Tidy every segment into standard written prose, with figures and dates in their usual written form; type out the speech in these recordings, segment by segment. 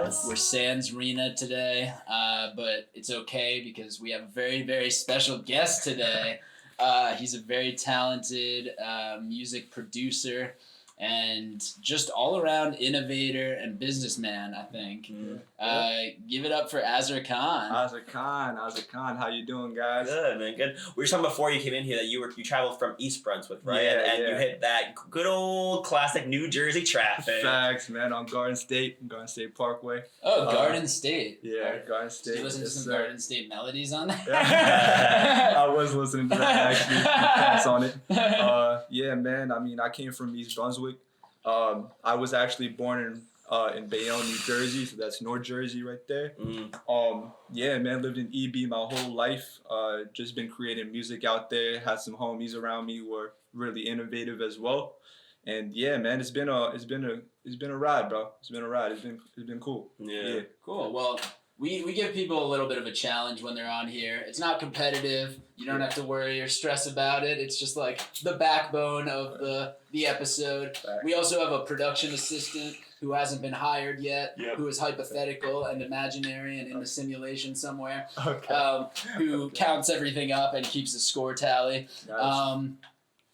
Yes. We're sans Rena today, but it's okay because we have a very, very special guest today. He's a very talented music producer and just all-around innovator and businessman, I think. Give it up for Aazar Khan. Aazar Khan, how you doing, guys? Good, man, good. We were talking before you came in here that you traveled from East Brunswick, right? Yeah, and you hit that good old classic New Jersey traffic. Facts, man, on Garden State Parkway. Oh, Garden State. Yeah, Garden State. Did you listen to some Garden State melodies on that? I was listening to that, actually. Pass on it. Yeah, man, I mean, I came from East Brunswick. I was actually born in Bayonne, New Jersey, so that's North Jersey right there. Yeah, man, lived in EB my whole life. Just been creating music out there. Had some homies around me who were really innovative as well. And yeah, man, it's been a ride, bro. It's been a ride. It's been cool. Yeah. Cool. Well, we give people a little bit of a challenge when they're on here. It's not competitive. You don't have to worry or stress about it. It's just like the backbone of the episode. We also have a production assistant who hasn't been hired yet, who is hypothetical and imaginary and in the simulation somewhere, who counts everything up and keeps a score tally. Nice.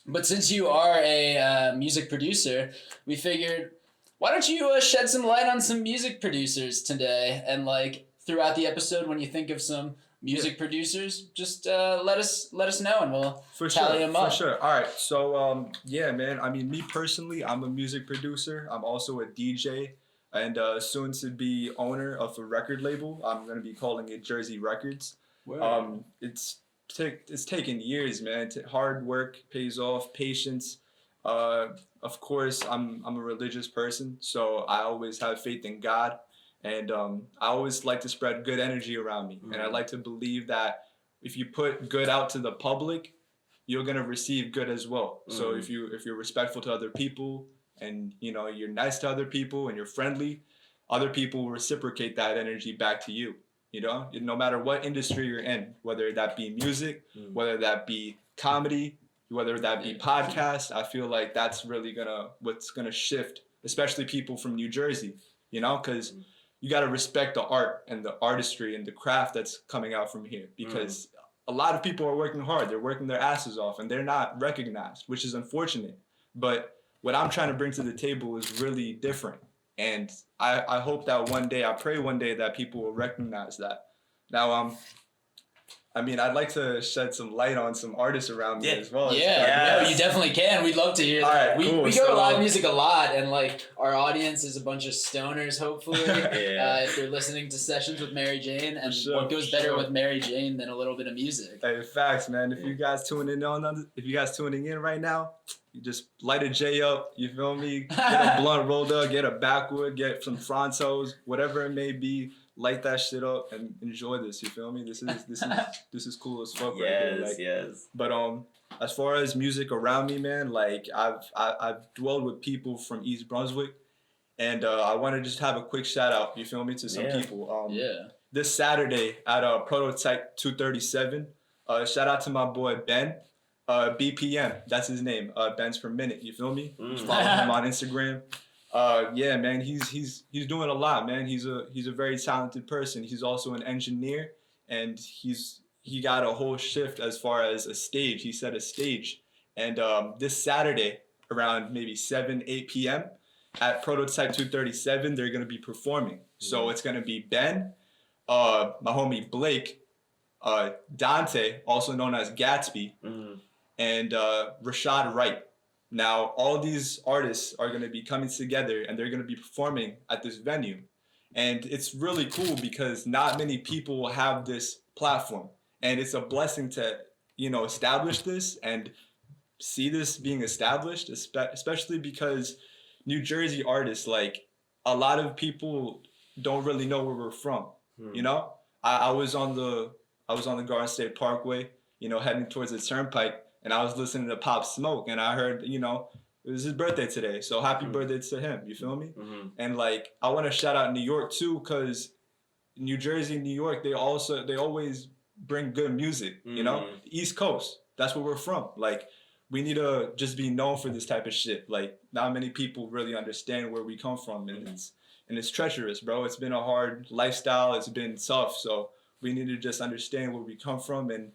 But since you are a music producer, we figured, why don't you shed some light on some music producers today? And like throughout the episode, when you think of some music producers, just let us know and we'll tally them up. For sure. All right. So yeah, man. I mean, me personally, I'm a music producer. I'm also a DJ and soon to be owner of a record label. I'm gonna be calling it Jersey Records. It's taken years, man. Hard work pays off. Patience. Of course, I'm a religious person, so I always have faith in God, and I always like to spread good energy around me, and I like to believe that if you put good out to the public, you're gonna receive good as well. So if you're respectful to other people, and you're nice to other people, and you're friendly, other people will reciprocate that energy back to you. No matter what industry you're in, whether that be music, whether that be comedy, whether that be podcasts, I feel like that's really what's gonna shift, especially people from New Jersey, because you gotta respect the art and the artistry and the craft that's coming out from here, because a lot of people are working hard, they're working their asses off, and they're not recognized, which is unfortunate. But what I'm trying to bring to the table is really different, and I hope that I pray one day that people will recognize that. Now, I'd like to shed some light on some artists around me as well. No, you definitely can. We'd love to hear that. Right, cool. We go to live music a lot, and like our audience is a bunch of stoners, hopefully. If they're listening to sessions with Mary Jane, and what goes better with Mary Jane than a little bit of music? Hey, facts, man. If you guys tuning in right now, you just light a J up. You feel me? Get a blunt rolled up, get a backwood, get some Frontos, whatever it may be. Light that shit up and enjoy this. You feel me? This is cool as fuck right here. Yes. But as far as music around me, man, like I've dwelled with people from East Brunswick, and I want to just have a quick shout out. You feel me, to some people. This Saturday at Prototype 237. Shout out to my boy Ben. BPM, that's his name. Ben's per minute. You feel me? Just follow him on Instagram. Yeah, man, he's doing a lot, man. He's a very talented person. He's also an engineer, and he got a whole shift as far as a stage. He set a stage, and this Saturday around maybe 7-8 p.m. at Prototype 237, they're gonna be performing. So it's gonna be Ben, my homie Blake, Dante, also known as Gatsby, and Rashad Wright. Now, all these artists are going to be coming together, and they're going to be performing at this venue. And it's really cool because not many people will have this platform. And it's a blessing to, establish this and see this being established, especially because New Jersey artists, like, a lot of people don't really know where we're from, I was on the Garden State Parkway, heading towards the Turnpike, and I was listening to Pop Smoke, and I heard, it was his birthday today, so happy birthday to him, you feel me? And like, I want to shout out New York too, because New Jersey, New York, they always bring good music, The East Coast, that's where we're from. Like, we need to just be known for this type of shit. Like, not many people really understand where we come from, and and it's treacherous, bro. It's been a hard lifestyle. It's been tough. So we need to just understand where we come from and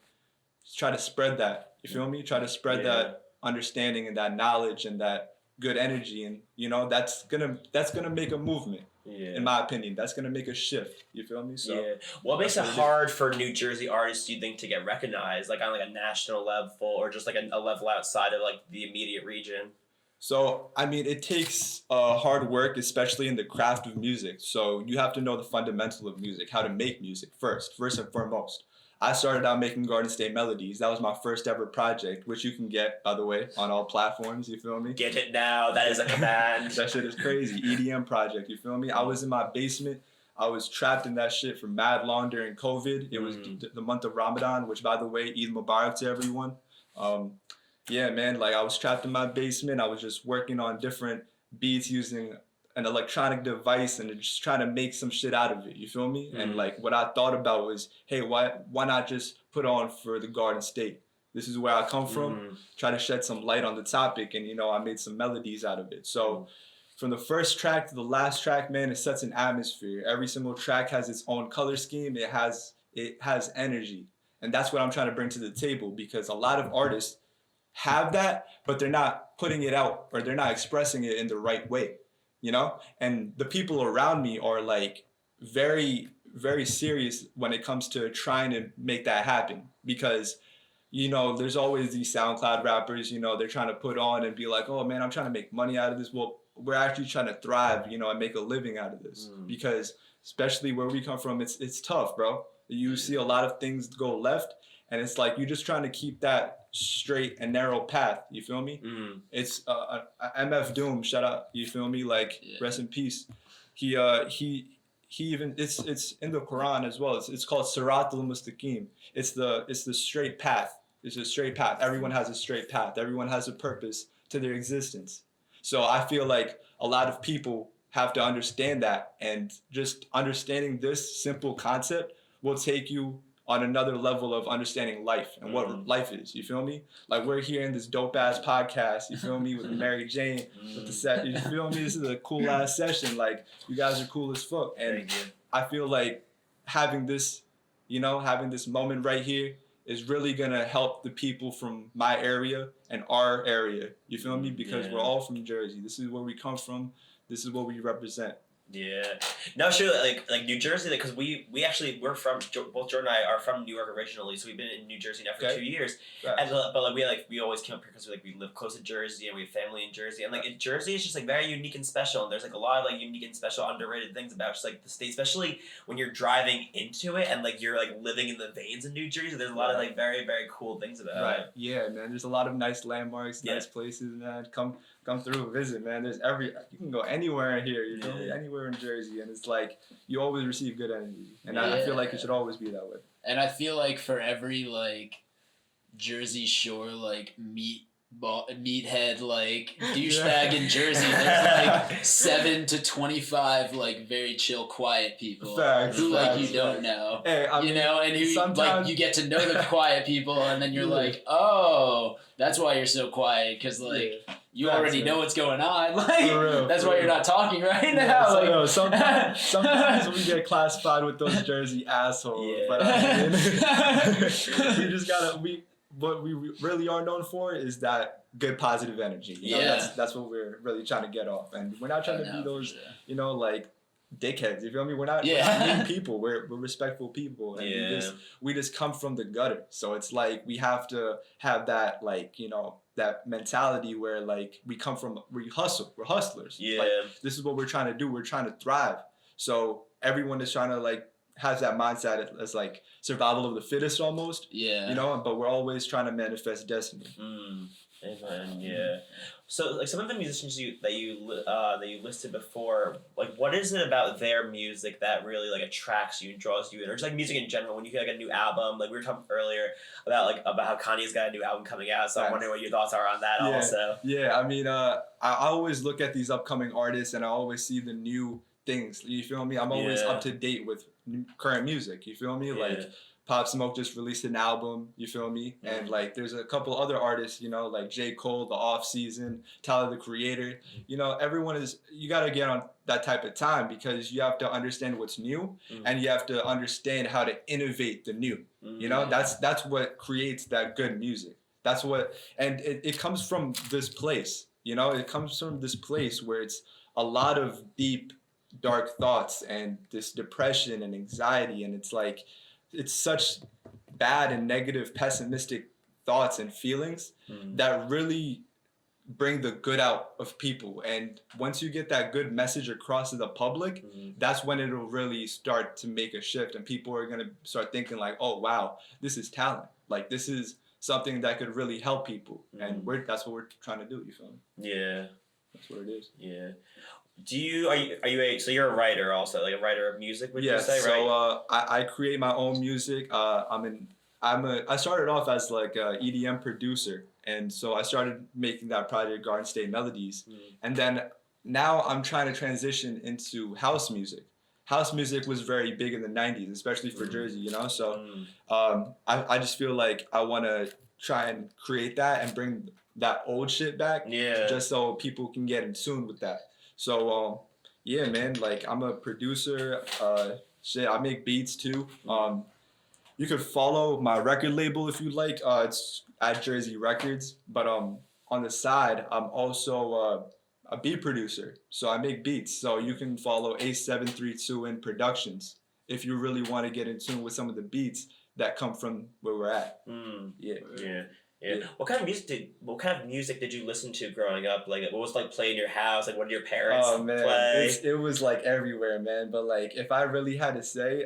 try to spread that. You feel me? Try to spread that understanding and that knowledge and that good energy, and that's gonna make a movement. In my opinion, that's gonna make a shift. You feel me? So what makes it hard for New Jersey artists, do you think, to get recognized, like on like a national level or just like a level outside of like the immediate region? So I mean, it takes hard work, especially in the craft of music. So you have to know the fundamental of music, how to make music first and foremost. I started out making Garden State melodies. That was my first ever project, which you can get, by the way, on all platforms. You feel me? Get it now. That is a command. That shit is crazy. EDM project. You feel me? I was in my basement. I was trapped in that shit for mad long during COVID. It was the month of Ramadan, which, by the way, Eid Mubarak to everyone. Yeah, man. Like, I was trapped in my basement. I was just working on different beats using an electronic device and just trying to make some shit out of it. You feel me? And like what I thought about was, hey, why not just put on for the Garden State? This is where I come from. Try to shed some light on the topic, and I made some melodies out of it. So from the first track to the last track, man, it sets an atmosphere. Every single track has its own color scheme. It has energy, and that's what I'm trying to bring to the table, because a lot of artists have that, but they're not putting it out, or they're not expressing it in the right way. And the people around me are like very, very serious when it comes to trying to make that happen, because, there's always these SoundCloud rappers, they're trying to put on and be like, oh man, I'm trying to make money out of this. Well, we're actually trying to thrive, and make a living out of this, because especially where we come from, it's tough, bro. You see a lot of things go left, and it's like, you're just trying to keep that straight and narrow path. You feel me? It's MF Doom, shout out. You feel me? Like, rest in peace. He even, it's in the Quran as well. It's called Sirat al-Mustaqim. It's the straight path. It's a straight path. Everyone has a straight path. Everyone has a purpose to their existence. So I feel like a lot of people have to understand that, and just understanding this simple concept will take you on another level of understanding life and what life is. You feel me? Like, we're here in this dope ass podcast. You feel me? With Mary Jane, with the set. You feel me? This is a cool ass session. Like, you guys are cool as fuck. And I feel like having this moment right here is really gonna help the people from my area and our area. You feel me? Because we're all from Jersey. This is where we come from. This is what we represent. Yeah. No, sure. Like New Jersey, because we're from, both Jordan and I are from New York originally, so we've been in New Jersey now for 2 years. Right. And but we always came up here because we live close to Jersey and we have family in Jersey, and Jersey is just like very unique and special, and there's like a lot of like unique and special underrated things about just like the state, especially when you're driving into it and like you're like living in the veins of New Jersey. There's a lot of like very, very cool things about it. Yeah, man. There's a lot of nice landmarks, nice places, man. Come through, visit, man. You can go anywhere in here, you know, anywhere in Jersey, and it's like you always receive good energy, and I feel like it should always be that way. And I feel like for every like Jersey Shore like meathead like douchebag in Jersey, there's like 7 to 25 like very chill, quiet people who like you don't know, and who like you get to know the quiet people, and then you're like, oh, that's why you're so quiet, because like. You already know what's going on. Like, that's why you're not talking right now. Yeah, sometimes we get classified with those Jersey assholes. Yeah. But I mean, we just gotta. What we really are known for is that good positive energy. You know? That's what we're really trying to get off, and we're not trying to be those, like dickheads. You feel me? We're not mean people. We're respectful people, and we just come from the gutter. So it's like we have to have that that mentality where like we hustle. We're hustlers. Yeah. Like, this is what we're trying to do. We're trying to thrive. So everyone is trying to like has that mindset as like survival of the fittest almost. Yeah. But we're always trying to manifest destiny. Amen. Yeah. So like some of the musicians that you listed before, like what is it about their music that really like attracts you and draws you in, or just like music in general? When you hear like a new album, like we were talking earlier about how Kanye's got a new album coming out, so I'm wondering what your thoughts are on that also. Yeah, I mean, I always look at these upcoming artists and I always see the new things. You feel me? I'm always up to date with current music. You feel me? Like Pop Smoke just released an album. You feel me? And like there's a couple other artists, you know, like J. Cole, The Off Season, Tyler the Creator. You know, you gotta get on that type of time because you have to understand what's new and you have to understand how to innovate the new. You know, that's what creates that good music. That's what, and it comes from this place. You know, it comes from this place where it's a lot of deep, dark thoughts and this depression and anxiety, and it's like it's such bad and negative, pessimistic thoughts and feelings that really bring the good out of people. And once you get that good message across to the public, that's when it'll really start to make a shift, and people are gonna start thinking like, oh wow, this is talent. Like this is something that could really help people, and that's what we're trying to do. You feel me? Yeah, that's what it is. Yeah. So you're a writer also, like a writer of music? Would you say, right? So I create my own music. I started off as like a EDM producer, and so I started making that project Garden State Melodies, and then now I'm trying to transition into house music. House music was very big in the 90s, especially for Jersey, you know? So I just feel like I want to try and create that and bring that old shit back just so people can get in tune with that. So, yeah, man, like I'm a producer. I make beats too. You could follow my record label if you like. It's at Jersey Records. But on the side, I'm also a beat producer. So I make beats. So you can follow A732 in Productions if you really want to get in tune with some of the beats that come from where we're at. Yeah. What kind of music did you listen to growing up? Like, what was like playing in your house? Like, what did your parents play? It was like everywhere, man. But like, if I really had to say,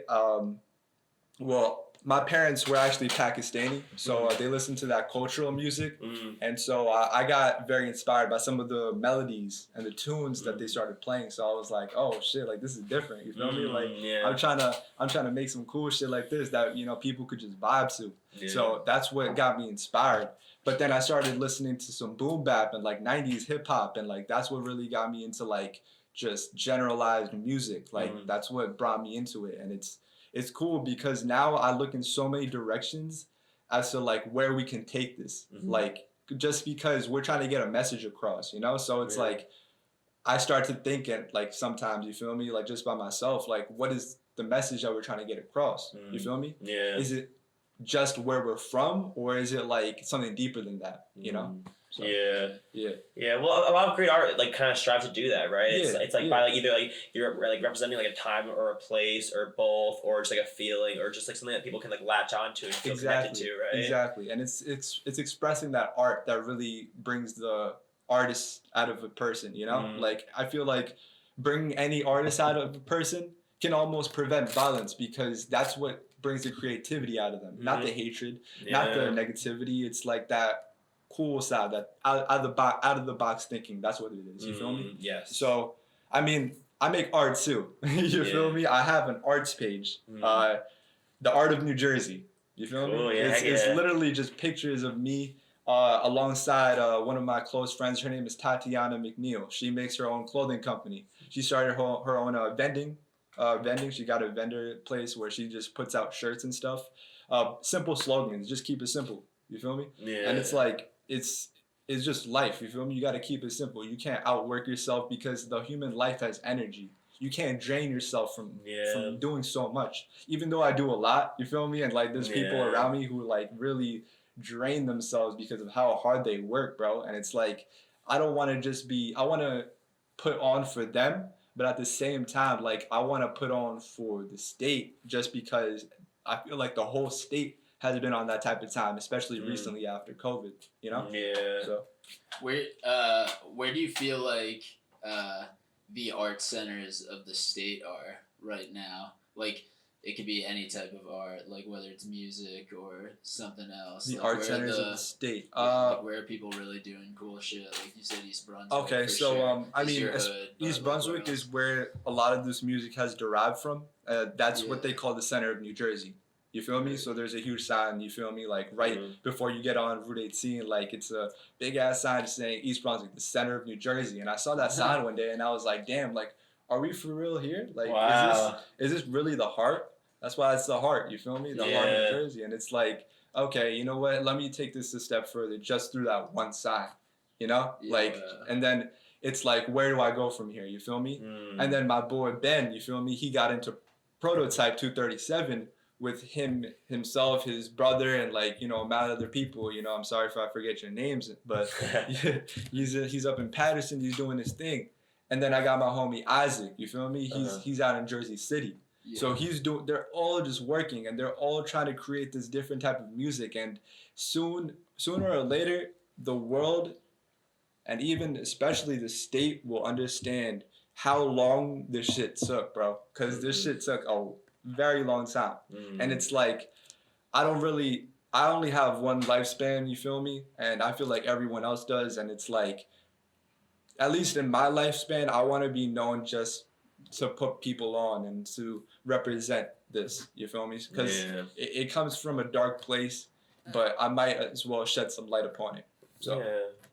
well, my parents were actually Pakistani, so they listened to that cultural music, and so I got very inspired by some of the melodies and the tunes that they started playing. So I was like, oh shit, like this is different. You feel me? Like I'm trying to make some cool shit like this that people could just vibe to. So that's what got me inspired. But then I started listening to some boom bap and like 90s hip hop, and like that's what really got me into like just generalized music. Like that's what brought me into it, and it's cool because now I look in so many directions as to like where we can take this. Like just because we're trying to get a message across, So it's like I start to think it like sometimes, you feel me? Like just by myself, like what is the message that we're trying to get across? You feel me? Yeah. Is it just where we're from, or is it like something deeper than that? So, yeah. Well, a lot of great art like kind of strive to do that, right? It's like by like either like you're like representing like a time or a place or both, or just like a feeling or just like something that people can like latch onto and feel connected to, right? Exactly, and it's expressing that art that really brings the artist out of a person. Like I feel like bringing any artist out of a person can almost prevent violence because that's what brings the creativity out of them, not the hatred, not the negativity. It's like that cool side, that out of the box thinking. That's what it is. You feel me? Yes. So, I mean, I make art too. You feel me? I have an arts page, the Art of New Jersey. You feel me? It's literally just pictures of me alongside one of my close friends. Her name is Tatiana McNeil. She makes her own clothing company. She started her own vending. She got a vendor place where she just puts out shirts and stuff. Simple slogans, just keep it simple. You feel me? Yeah. And it's like it's just life. You feel me? You got to keep it simple. You can't outwork yourself because the human life has energy. You can't drain yourself from doing so much. Even though I do a lot, you feel me? And like there's people around me who like really drain themselves because of how hard they work, bro. And it's like I don't want to just be. I want to put on for them. But at the same time, like I want to put on for the state just because I feel like the whole state has been on that type of time, especially recently after COVID, Yeah. So where do you feel like the art centers of the state are right now? Like it could be any type of art, like whether it's music or something else. The like art centers of the state. Like where are people really doing cool shit? Like you said, East Brunswick. Okay, so sure. I mean, East Brunswick is where a lot of this music has derived from. That's what they call the center of New Jersey. You feel me? So there's a huge sign, you feel me? Like right before you get on Route 18, like it's a big ass sign saying East Brunswick, the center of New Jersey. And I saw that sign one day and I was like, damn, like are we for real here? Like, wow. is this really the heart? That's why it's the heart. You feel me? The heart of Jersey, and it's like, okay, you know what? Let me take this a step further, just through that one sign. You know, like, and then it's like, where do I go from here? You feel me? And then my boy Ben, you feel me? He got into Prototype 237 with himself, his brother, and like, you know, mad other people. You know, I'm sorry if I forget your names, but he's up in Patterson. He's doing his thing. And then I got my homie Isaac. You feel me? He's out in Jersey City. Yeah. So they're all just working, and they're all trying to create this different type of music. And sooner or later, the world, and even especially the state, will understand how long this shit took, bro. Because this shit took a very long time. And it's like, I only have one lifespan, you feel me? And I feel like everyone else does. And it's like, at least in my lifespan, I want to be known just to put people on and to represent this, you feel me? Because it comes from a dark place, but I might as well shed some light upon it. So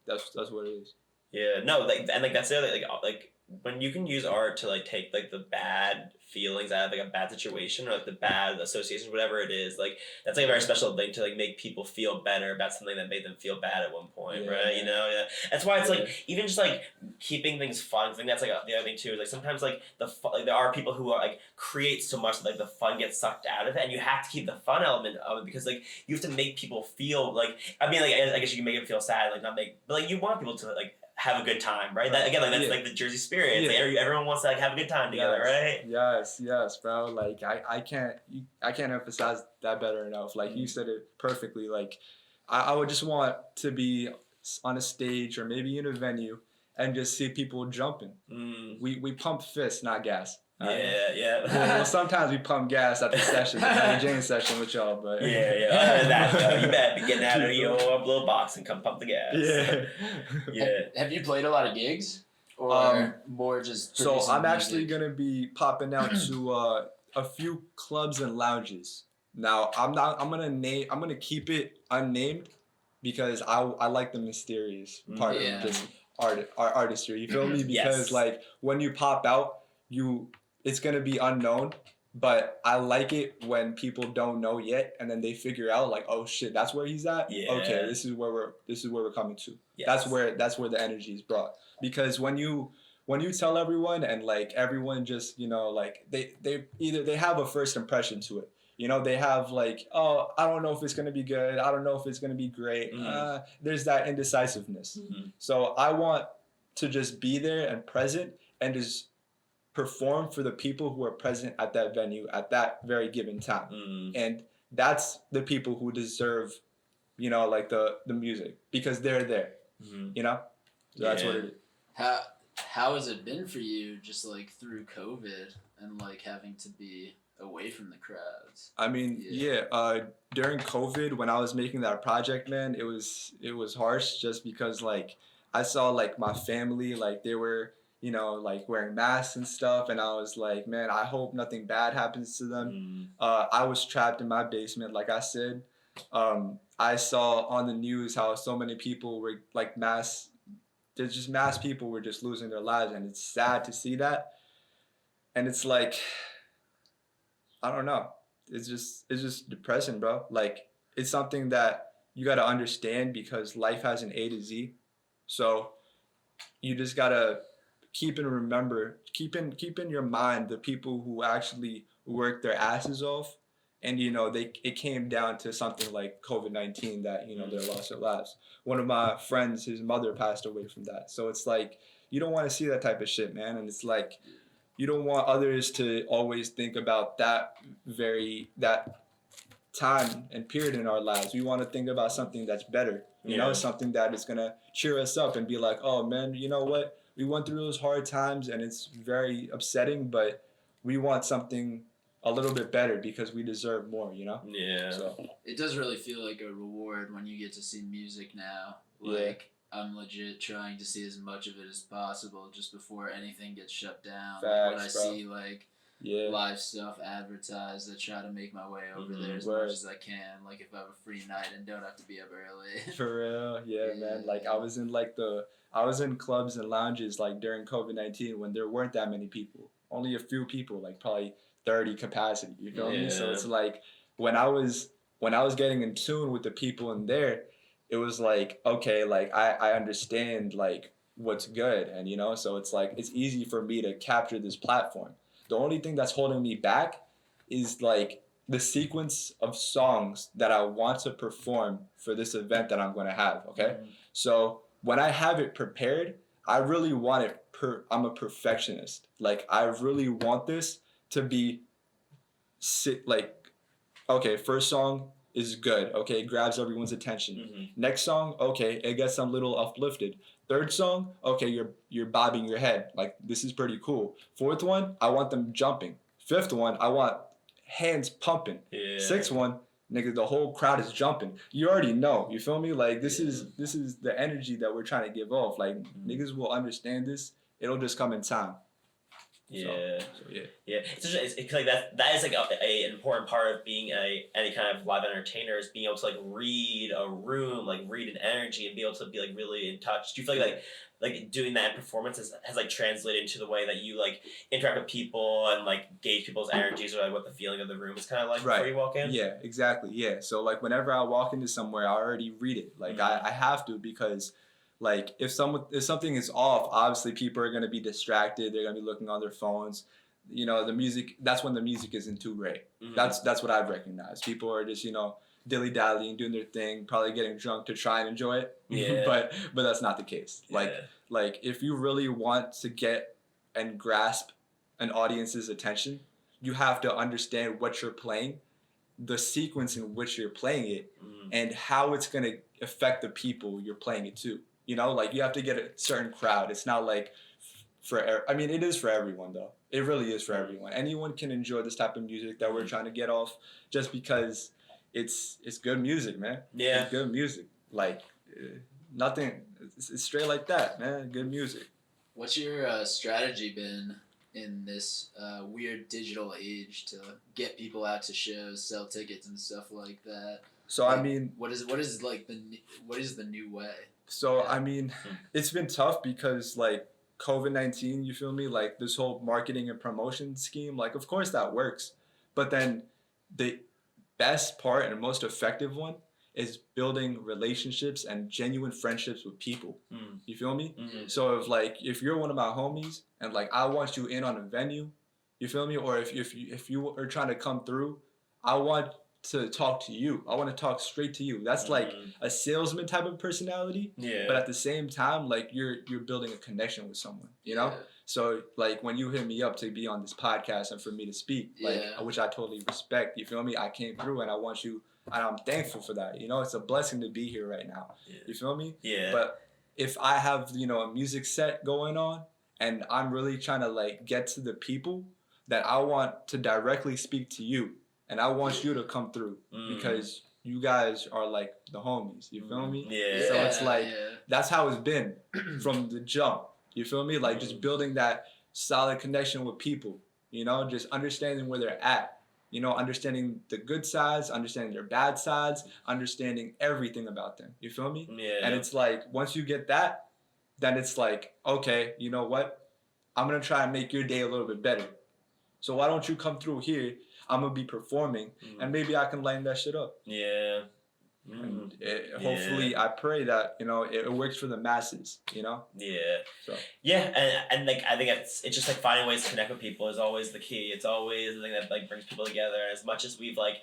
that's what it is. Yeah, no, like, and like that's the other, like when you can use art to like take like the bad feelings out of like a bad situation or like the bad associations, whatever it is, like that's like a very special thing to like make people feel better about something that made them feel bad at one point, right? You know, that's why it's like even just like keeping things fun. I think that's like the other thing too. Is like sometimes like like there are people who are like create so much that like the fun gets sucked out of it, and you have to keep the fun element of it because like you have to make people feel like, I mean, like I guess you can make them feel sad, like not make, but like you want people to like have a good time, right? That again, like that's like the Jersey spirit. It's like everyone wants to like have a good time together, right? Yes, bro. Like I can't emphasize that better enough. Like you said it perfectly. Like I would just want to be on a stage or maybe in a venue and just see people jumping. We pump fists, not gas. Well, sometimes we pump gas at the session, the Mary Jane session with y'all, but I heard that. You better be getting out of your little box and come pump the gas. Have you played a lot of gigs, or more just? So I'm actually gonna be popping out to a few clubs and lounges. Now I'm gonna keep it unnamed because I like the mysterious part of just artistry. You feel me? Because like when you pop out, it's gonna be unknown, but I like it when people don't know yet, and then they figure out like, oh shit, that's where he's at. Okay, this is where we're coming to. That's where the energy is brought. Because when you tell everyone and like everyone just, you know, like they have a first impression to it. You know, they have like, oh, I don't know if it's gonna be good. I don't know if it's gonna be great. There's that indecisiveness. So I want to just be there and present and just perform for the people who are present at that venue at that very given time. And that's the people who deserve, you know, like the music because they're there, you know? So that's what it is. How has it been for you just like through COVID and like having to be away from the crowds? I mean, during COVID when I was making that project, man, it was harsh just because like I saw like my family, like they were, you know, like wearing masks and stuff. And I was like, man, I hope nothing bad happens to them. I was trapped in my basement, like I said. I saw on the news how so many people were like mass people were just losing their lives. And it's sad to see that. And it's like, I don't know. It's just depressing, bro. Like it's something that you got to understand because life has an A to Z. So you just got to keep in your mind the people who actually worked their asses off, and you know it came down to something like COVID-19 that, you know, they lost their lives. One of my friends, his mother passed away from that. So it's like you don't want to see that type of shit, man. And it's like you don't want others to always think about that time and period in our lives. We want to think about something that's better, you know, something that is gonna cheer us up and be like, oh man, you know what? We went through those hard times and it's very upsetting, but we want something a little bit better because we deserve more, you know? Yeah. So it does really feel like a reward when you get to see music now. Like I'm legit trying to see as much of it as possible just before anything gets shut down. Facts, when I see like live stuff advertised. I try to make my way over there as much as I can. Like if I have a free night and don't have to be up early. For real, yeah, man. Like I was in clubs and lounges like during COVID-19 when there weren't that many people, only a few people, like probably 30 capacity. You feel me? So it's like when I was getting in tune with the people in there, it was like, okay, like I understand like what's good, and so it's like it's easy for me to capture this platform. The only thing that's holding me back is like the sequence of songs that I want to perform for this event that I'm going to have, okay? So when I have it prepared, I really want it I'm a perfectionist. Like I really want this to be like, okay, first song is good. Okay, it grabs everyone's attention. Next song, okay, it gets them a little uplifted. Third song, okay, you're bobbing your head. Like this is pretty cool. Fourth one, I want them jumping. Fifth one, I want hands pumping. Sixth one, nigga, the whole crowd is jumping. You already know. You feel me? Like this is the energy that we're trying to give off. Like niggas will understand this. It'll just come in time. Yeah. It's like that is like an important part of being any kind of live entertainer is being able to like read a room, like read an energy, and be able to be like really in touch. Do you feel like doing that in performance has like translated into the way that you like interact with people and like gauge people's energies or like what the feeling of the room is kind of like before you walk in? Yeah, exactly. Yeah. So like whenever I walk into somewhere, I already read it. Like I have to, because like if something is off, obviously people are gonna be distracted. They're gonna be looking on their phones. The music. That's when the music isn't too great. That's what I've recognized. People are just dilly dallying, doing their thing, probably getting drunk to try and enjoy it. Yeah. but that's not the case. Like if you really want to get and grasp an audience's attention, you have to understand what you're playing, the sequence in which you're playing it, and how it's gonna affect the people you're playing it to. Like you have to get a certain crowd. It's not like it is for everyone though. It really is for everyone. Anyone can enjoy this type of music that we're trying to get off, just because it's good music, man. Yeah. It's good music. Like nothing. It's straight like that, man. Good music. What's your strategy been in this weird digital age to get people out to shows, sell tickets, and stuff like that? So like, I mean, what is the new way? So I mean, it's been tough because like COVID-19, you feel me? Like this whole marketing and promotion scheme, like of course that works, but then the best part and most effective one is building relationships and genuine friendships with people. You feel me? So if you're one of my homies and like I want you in on a venue, you feel me? Or if you are trying to come through, I want to talk to you. I want to talk straight to you. That's like a salesman type of personality. Yeah. But at the same time, like you're building a connection with someone, So like when you hit me up to be on this podcast and for me to speak, which I totally respect, you feel me? I came through and I want you, and I'm thankful for that. It's a blessing to be here right now. Yeah. You feel me? Yeah. But if I have, a music set going on and I'm really trying to like get to the people that I want to directly speak to you, and I want you to come through because you guys are like the homies. You feel me? Yeah. So it's like that's how it's been from the jump. You feel me? Like just building that solid connection with people. Just understanding where they're at. Understanding the good sides, understanding their bad sides, understanding everything about them. You feel me? Yeah. And it's like once you get that, then it's like, okay, you know what? I'm gonna try and make your day a little bit better. So why don't you come through here? I'm gonna be performing, and maybe I can lighten that shit up. Yeah. And hopefully, I pray that it works for the masses. Yeah. So. Yeah, and like I think it's just like finding ways to connect with people is always the key. It's always the thing that like brings people together. And as much as we've like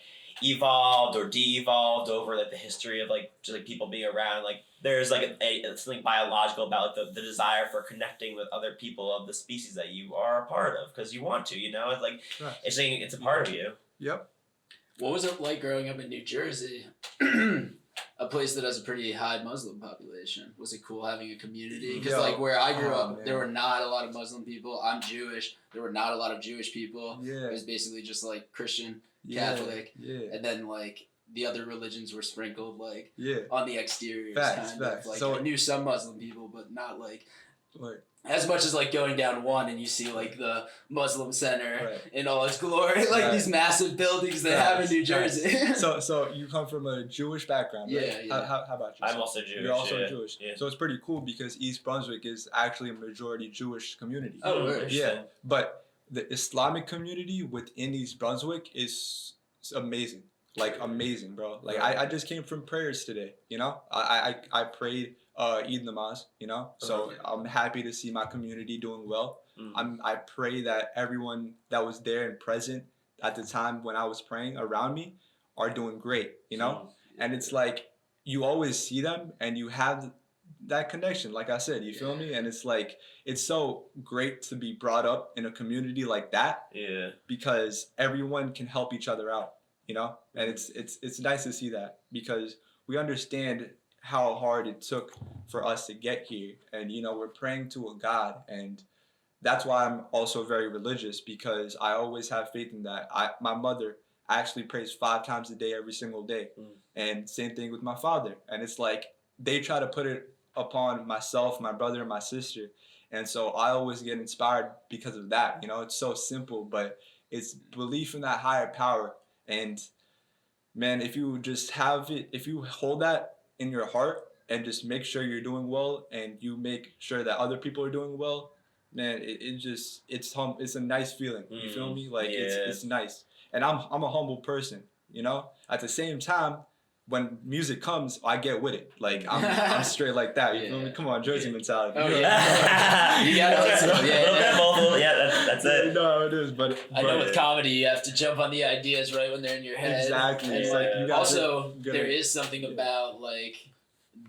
evolved or de-evolved over like the history of like just like people being around, like there's like something biological about like, the desire for connecting with other people of the species that you are a part of because you want to. It's like it's a part of you. Yep. What was it like growing up in New Jersey? A place that has a pretty high Muslim population. Was it cool having a community? Because like where I grew up, there were not a lot of Muslim people. I'm Jewish. There were not a lot of Jewish people. Yeah. It was basically just like Christian, Catholic, and then like the other religions were sprinkled like on the exteriors. Facts. Like so I knew some Muslim people, but not like Right. As much as like going down one and you see like the Muslim Center in all its glory, like these massive buildings they have in New Jersey. So you come from a Jewish background, right? Yeah. How about you? I'm also Jewish. You're also Jewish. Yeah. So it's pretty cool because East Brunswick is actually a majority Jewish community. Oh, really? Yeah. But the Islamic community within East Brunswick is amazing. Like amazing, bro. Like I just came from prayers today, you know? I prayed Eid Namaz, you know? So I'm happy to see my community doing well. I pray that everyone that was there and present at the time when I was praying around me are doing great, you know? And it's like you always see them and you have that connection, like I said, you feel me? And it's like it's so great to be brought up in a community like that. Yeah. Because everyone can help each other out. You know, and it's nice to see that because we understand how hard it took for us to get here, and you know we're praying to a God, and that's why I'm also very religious because I always have faith in that. My mother actually prays 5 times a day every single day, and same thing with my father, and it's like they try to put it upon myself, my brother, and my sister, and so I always get inspired because of that. You know, it's so simple, but it's belief in that higher power. And man, if you just have it, if you hold that in your heart and just make sure you're doing well and you make sure that other people are doing well, man, it's a nice feeling. You feel me? Like it's nice. And I'm a humble person, you know? At the same time, when music comes, I get with it. Like I'm straight like that. You feel me? Come on, Jersey mentality. Oh yeah. You gotta mobile. Yeah, that's it. No, it is. But I know with comedy, you have to jump on the ideas right when they're in your head. Exactly. And like you also, there is something about like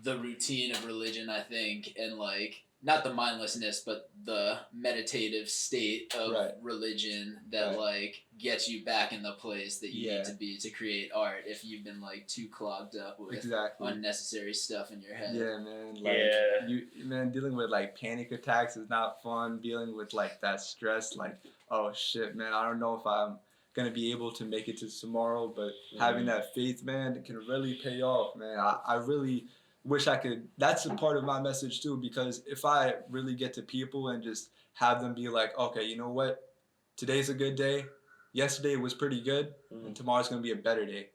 the routine of religion, I think, and like not the mindlessness, but the meditative state of religion that like gets you back in the place that you need to be to create art if you've been like too clogged up with unnecessary stuff in your head. Yeah, man. Like dealing with like panic attacks is not fun. Dealing with like that stress, like, oh shit, man, I don't know if I'm gonna be able to make it to tomorrow, but having that faith, man, it can really pay off, man. I really wish I could. That's a part of my message too, because if I really get to people and just have them be like, okay, you know what, today's a good day, yesterday was pretty good, and tomorrow's gonna be a better day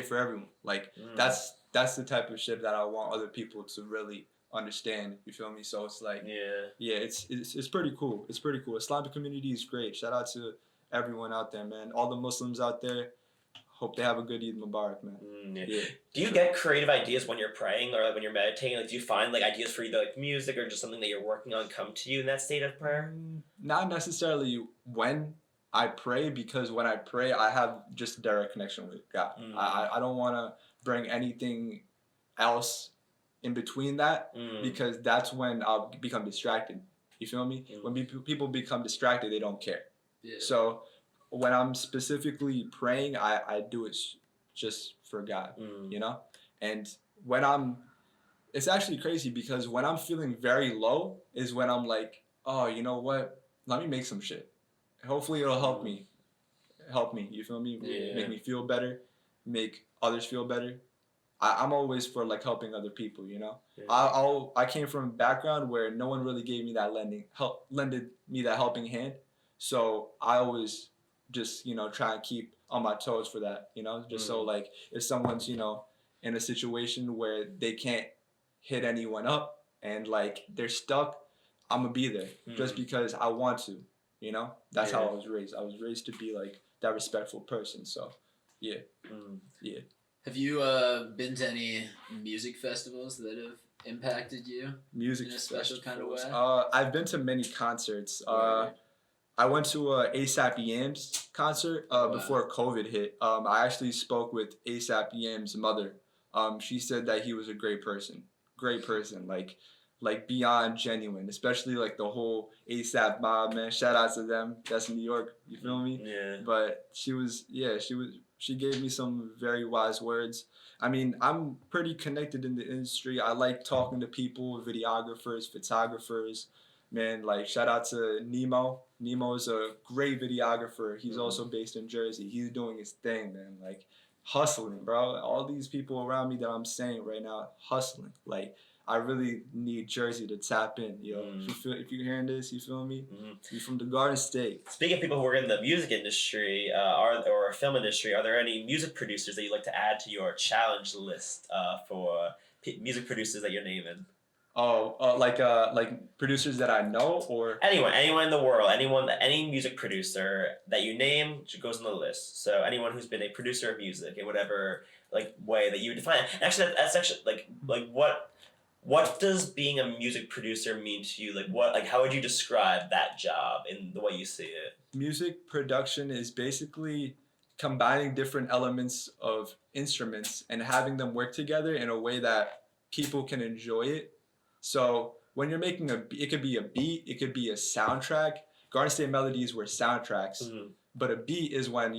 for everyone. Like that's the type of shit that I want other people to really understand. You feel me? So it's like it's pretty cool. It's pretty cool. Islamic community is great. Shout out to everyone out there, man. All the Muslims out there. Hope they have a good Eid Mubarak, man. Do you get creative ideas when you're praying or like when you're meditating? Like, do you find like ideas for either like music or just something that you're working on come to you in that state of prayer? Not necessarily when I pray, because when I pray, I have just a direct connection with God. I don't want to bring anything else in between that because that's when I'll become distracted. You feel me? When people become distracted, they don't care. So when I'm specifically praying, I do it just for God, you know? And when it's actually crazy because when I'm feeling very low is when I'm like, oh, you know what? Let me make some shit. Hopefully it'll help me. You feel me? Make me feel better, make others feel better. I'm always for like helping other people, you know? I came from a background where no one really gave me that lended me that helping hand. So I always just, you know, try and keep on my toes for that, you know, just so like if someone's, you know, in a situation where they can't hit anyone up and like they're stuck, I'm gonna be there just because I want to, you know. That's how I was raised. I was raised to be like that respectful person. So Have you been to any music festivals that have impacted you in a special kind of way? I've been to many concerts. I went to a ASAP Yams concert before COVID hit. I actually spoke with ASAP Yams' mother. She said that he was a great person, like beyond genuine, especially like the whole ASAP mob, man. Shout out to them. That's New York. You feel me? Yeah. But she gave me some very wise words. I mean, I'm pretty connected in the industry. I like talking to people, videographers, photographers. Man, like shout out to Nemo. Nemo's a great videographer. He's also based in Jersey. He's doing his thing, man. Like hustling, bro. All these people around me that I'm saying right now, hustling. Like I really need Jersey to tap in, yo. If you're hearing this, you feel me? You from the Garden State. Speaking of people who are in the music industry or film industry, are there any music producers that you'd like to add to your challenge list for music producers that you're naming? Like producers that I know, or anyone in the world, any music producer that you name goes on the list. So anyone who's been a producer of music in whatever like way that you define it. Actually, that's actually like what does being a music producer mean to you? Like how would you describe that job in the way you see it? Music production is basically combining different elements of instruments and having them work together in a way that people can enjoy it. So when you're making it could be a beat, it could be a soundtrack. Garden State Melodies were soundtracks, but a beat is when,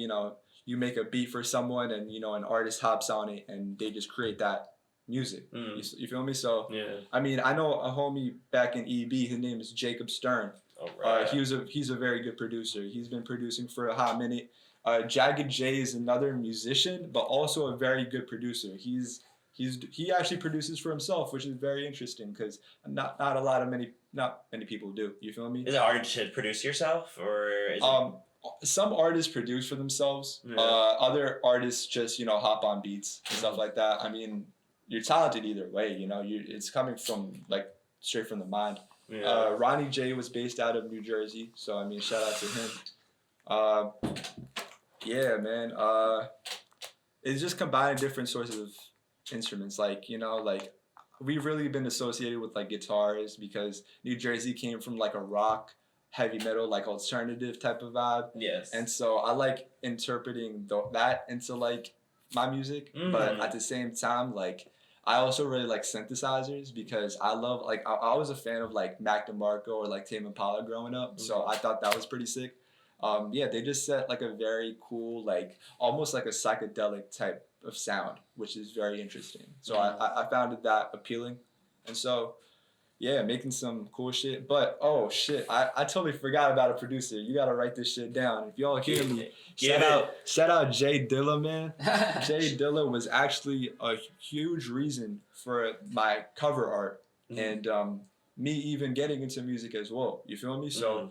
you make a beat for someone and, an artist hops on it and they just create that music. You feel me? So, I mean, I know a homie back in EB, his name is Jacob Stern. Oh, right. He's a very good producer. He's been producing for a hot minute. Jagged J is another musician, but also a very good producer. He actually produces for himself, which is very interesting because not many people do. You feel me? Is it hard to produce yourself, or is some artists produce for themselves. Other artists just hop on beats and stuff like that. I mean, you're talented either way. It's coming from straight from the mind. Yeah. Ronnie J was based out of New Jersey, so I mean, shout out to him. Yeah, man. It's just combining different sources of instruments, we've really been associated with guitars because New Jersey came from a rock, heavy metal, alternative type of vibe. Yes. And so I like interpreting that into my music, but at the same time I also really like synthesizers because I love I was a fan of Mac DeMarco or Tame Impala growing up, so I thought that was pretty sick. They just set a very cool almost a psychedelic type of sound, which is very interesting. So I found that appealing, and so making some cool shit. But oh shit, I totally forgot about a producer. You gotta write this shit down. If y'all hear me, shout out Jay Dilla, man. Jay Dilla was actually a huge reason for my cover art and me even getting into music as well. You feel me? So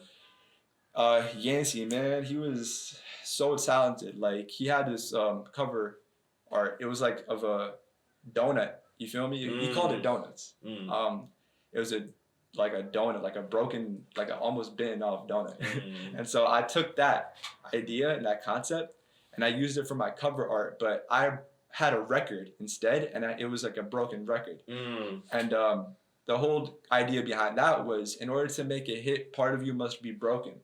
Yancey, man, he was so talented. He had this cover art. It was of a donut. You feel me? He called it donuts. It was a donut, a broken, an almost bitten off donut. And so I took that idea and that concept and I used it for my cover art, but I had a record instead, and it was a broken record. And the whole idea behind that was, in order to make a hit, part of you must be broken.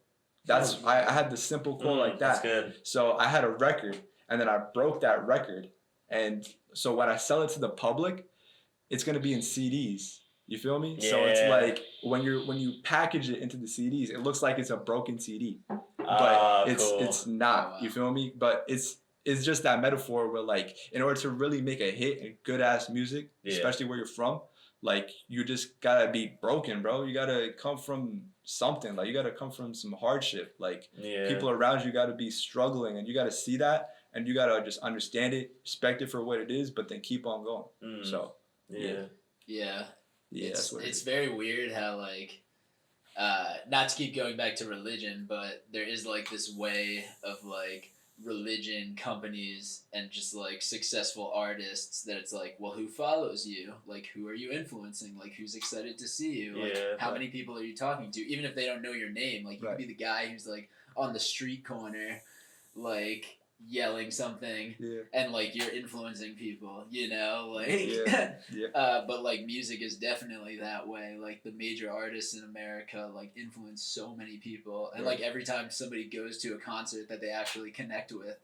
I had the simple quote like that. That's good. So I had a record, and then I broke that record, and so when I sell it to the public, it's gonna be in CDs. You feel me? Yeah. So it's when you package it into the CDs, it looks like it's a broken CD, but it's not. Wow. You feel me? But it's just that metaphor where in order to really make a hit and good ass music, especially where you're from, you just gotta be broken, bro. You gotta come from something. You gotta come from some hardship. People around you gotta be struggling, and you gotta see that, and you gotta just understand it, respect it for what it is, but then keep on going. So yeah. It's very weird how not to keep going back to religion, but there is this way of religion companies and just successful artists that it's well, who follows you? Who are you influencing? Who's excited to see you? How many people are you talking to? Even if they don't know your name, you could be the guy who's on the street corner, yelling something and you're influencing people, but music is definitely that way. The major artists in America influence so many people, and every time somebody goes to a concert that they actually connect with,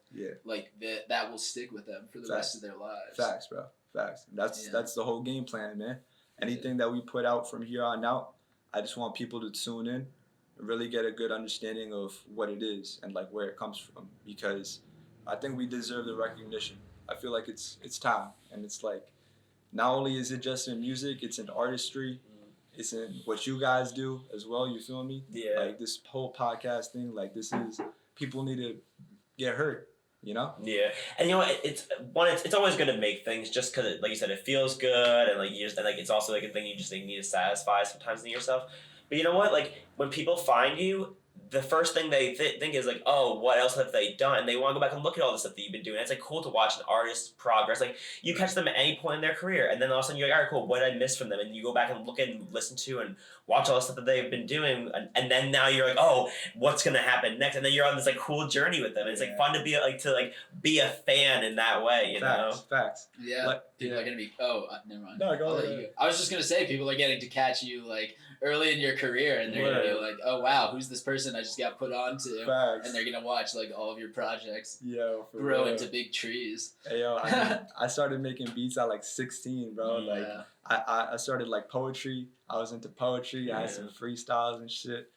that will stick with them for the rest of their lives. Facts, bro. Facts. That's the whole game plan, man. Anything that we put out from here on out, I just want people to tune in and really get a good understanding of what it is and where it comes from, because I think we deserve the recognition. I feel like it's time, and it's not only is it just in music, it's in artistry, it's in what you guys do as well. You feel me? Yeah. This whole podcast thing, this is, people need to get heard. you know? Yeah, and you know what? It's always good to make things just because, like you said, it feels good, and like you just and like it's also like a thing you just like, need to satisfy sometimes in yourself. But you know what? Like when people find you, the first thing they think is like, oh, what else have they done? And they want to go back and look at all the stuff that you've been doing. It's like cool to watch an artist's progress. Like you catch them at any point in their career, and then all of a sudden you're like, all right, cool. What did I miss from them? And you go back and look at and listen to and watch all the stuff that they've been doing, and then now you're like, oh, what's gonna happen next? And then you're on this like cool journey with them. And it's like fun to be a fan in that way, you know. Facts. Yeah, like, people are gonna be. Oh, never mind. No, go ahead. I was just gonna say people are getting to catch you like early in your career, and they're gonna be like, oh wow, who's this person I just got put onto? Facts. And they're gonna watch like all of your projects grow into big trees. Hey yo, I started making beats at like 16, bro. Like I started like poetry. I was into poetry. I had some freestyles and shit.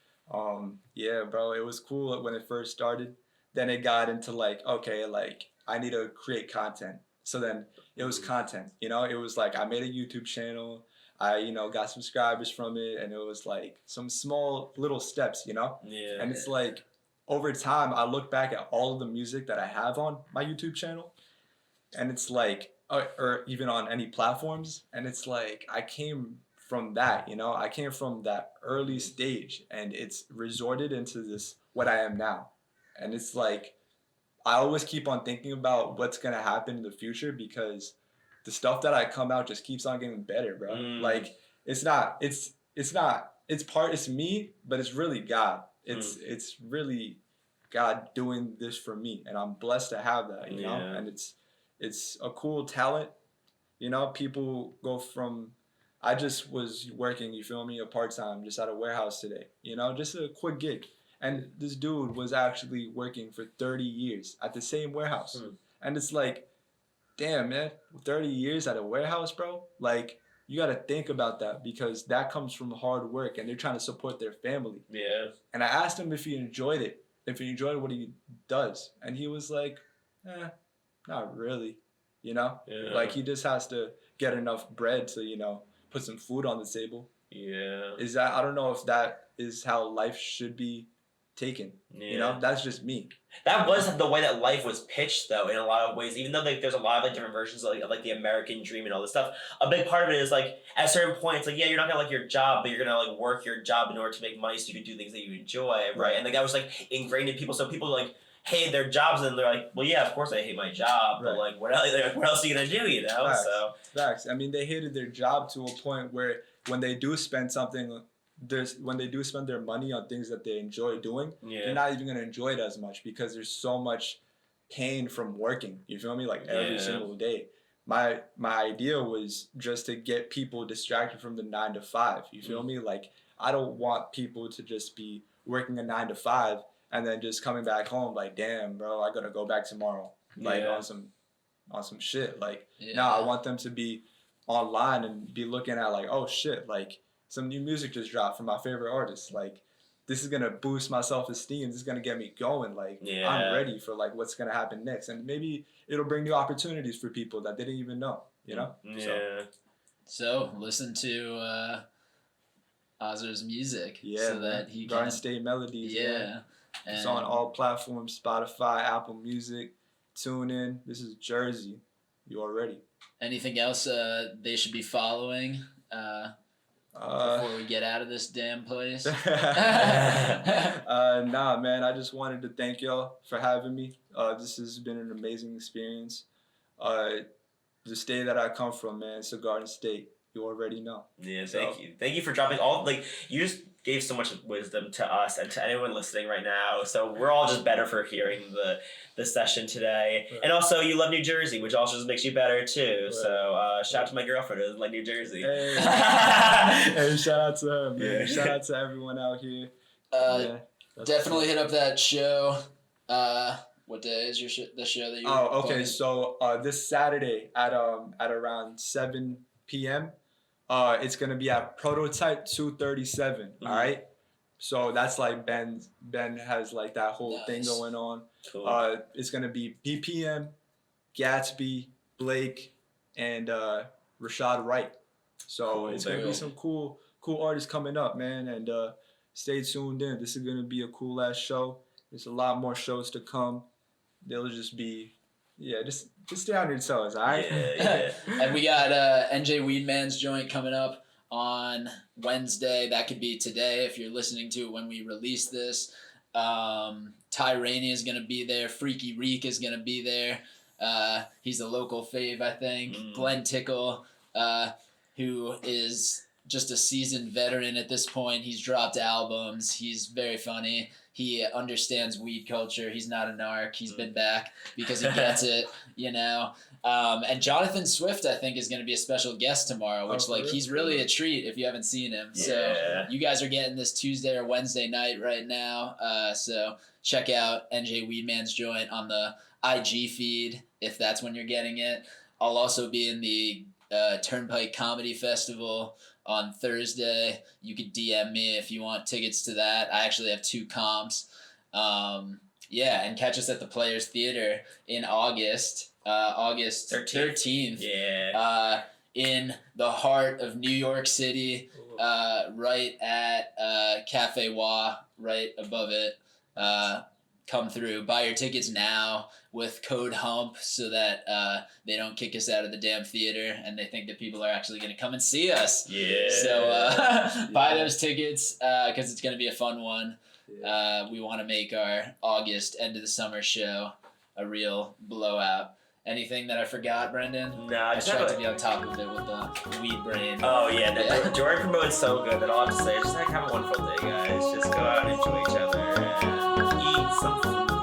Yeah, bro, it was cool when it first started. Then it got into like, okay, like I need to create content. So then it was content, you know? It was like I made a YouTube channel. I, you know, got subscribers from it, and it was like some small little steps, you know? Yeah. And it's like over time, I look back at all of the music that I have on my YouTube channel, and it's like, or even on any platforms, and it's like I came from that, you know? I came from that early stage, and it's resorted into this, what I am now. And it's like, I always keep on thinking about what's going to happen in the future because the stuff that I come out just keeps on getting better, bro. Like it's me, but it's really God. It's really God doing this for me, and I'm blessed to have that, you know. And it's a cool talent, you know. People go from, I just was working, you feel me, a part-time just at a warehouse today, you know, just a quick gig, and this dude was actually working for 30 years at the same warehouse, and it's like, damn, man, 30 years at a warehouse, bro. Like, you got to think about that because that comes from hard work and they're trying to support their family. Yeah. And I asked him if he enjoyed it, if he enjoyed what he does. And he was like, not really, you know? Yeah. Like, he just has to get enough bread to, you know, put some food on the table. Yeah. I don't know if that is how life should be taken. You know, that's just me. That was the way that life was pitched, though, in a lot of ways. Even though like there's a lot of like different versions of like the American dream and all this stuff, a big part of it is like at a certain point, it's like you're not gonna like your job, but you're gonna like work your job in order to make money so you can do things that you enjoy, right? And like that was like ingrained in people, so people like hate their jobs and they're like, well, yeah, of course I hate my job, but like what else are you gonna do, you know? Facts. I mean, they hated their job to a point where when they do spend their money on things that they enjoy doing, they're not even going to enjoy it as much because there's so much pain from working. You feel me? Like every single day. My idea was just to get people distracted from the 9 to 5. You feel me? Like I don't want people to just be working a 9 to 5 and then just coming back home like, damn, bro, I got to go back tomorrow. Like on some shit. Like I want them to be online and be looking at like, oh shit, like some new music just dropped from my favorite artist. Like, this is gonna boost my self-esteem. This is gonna get me going. Like, I'm ready for like what's gonna happen next, and maybe it'll bring new opportunities for people that they didn't even know. You know? So listen to Aazar's music. So that he Garden State Melodies. Yeah. It's on all platforms: Spotify, Apple Music. Tune in. This is Jersey. You already. Anything else they should be following? Before we get out of this damn place? Nah, man. I just wanted to thank y'all for having me. This has been an amazing experience. The state that I come from, man, it's a Garden State. You already know. Yeah, thank you. Thank you for dropping you just gave so much wisdom to us and to anyone listening right now. So we're all just better for hearing the session today. Right. And also you love New Jersey, which also just makes you better too. Right. So shout out to my girlfriend who like New Jersey. Hey. Hey, shout out to her, man. Yeah. Shout out to everyone out here. Definitely hit up that show. What day is the show that you? Oh, okay. Playing? So this Saturday at around 7 p.m. It's gonna be at Prototype 237. All right, so that's like Ben has like that whole thing going on. Cool. It's gonna be BPM, Gatsby, Blake, and Rashad Wright. So it's gonna be some cool artists coming up, man. And stay tuned in. This is gonna be a cool ass show. There's a lot more shows to come. they'll just be, just stay on yourselves, all right? Yeah. And we got NJ Weedman's joint coming up on Wednesday. That could be today if you're listening to it when we release this. Tyrania is going to be there. Freaky Reek is going to be there. He's a local fave, I think. Glenn Tickle, who is just a seasoned veteran at this point. He's dropped albums. He's very funny. He understands weed culture. He's not a narc. He's been back because he gets it, you know. And Jonathan Swift, I think, is going to be a special guest tomorrow, which, he's really a treat if you haven't seen him. Yeah. So you guys are getting this Tuesday or Wednesday night right now. So check out NJ Weedman's joint on the IG feed if that's when you're getting it. I'll also be in the Turnpike Comedy Festival on Thursday. You could DM me if you want tickets to that. I actually have 2 comps. And catch us at the Players Theater in August 13th. Yeah. In the heart of New York City, right at Cafe Wa, right above it. Come through. Buy your tickets now with code HUMP so that they don't kick us out of the damn theater and they think that people are actually going to come and see us. Yeah. So buy those tickets because it's going to be a fun one. Yeah. We want to make our August end of the summer show a real blowout. Anything that I forgot, Brendan? Nah, I tried to be on top of it with the weed brain. Oh yeah, Jordan promotes so good that all I have to say is just have a wonderful day, guys. Just go out and enjoy each other and eat some food.